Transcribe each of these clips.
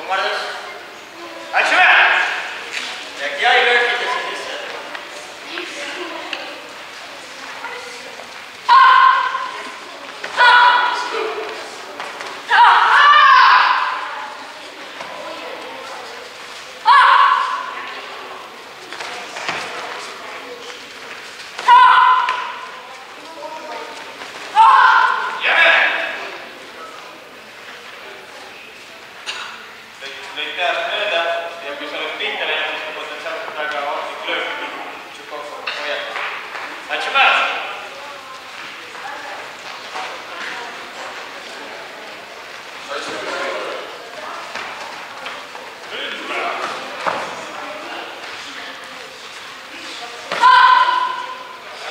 kummardus. Kaitseme! Äkki jäi löökidesse sisse. Lõid peast mööda ja kui sa oled pihta läinud, siis on potentsiaalselt väga ohtlik löök. Tšukov, hoiad. Atsi päev!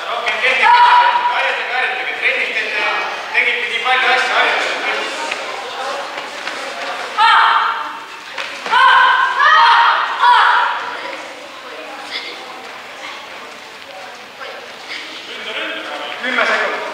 Rohkem tehnikat, harjutage, trennis tegite nii palju asja, harjutage. Kümme sekundit.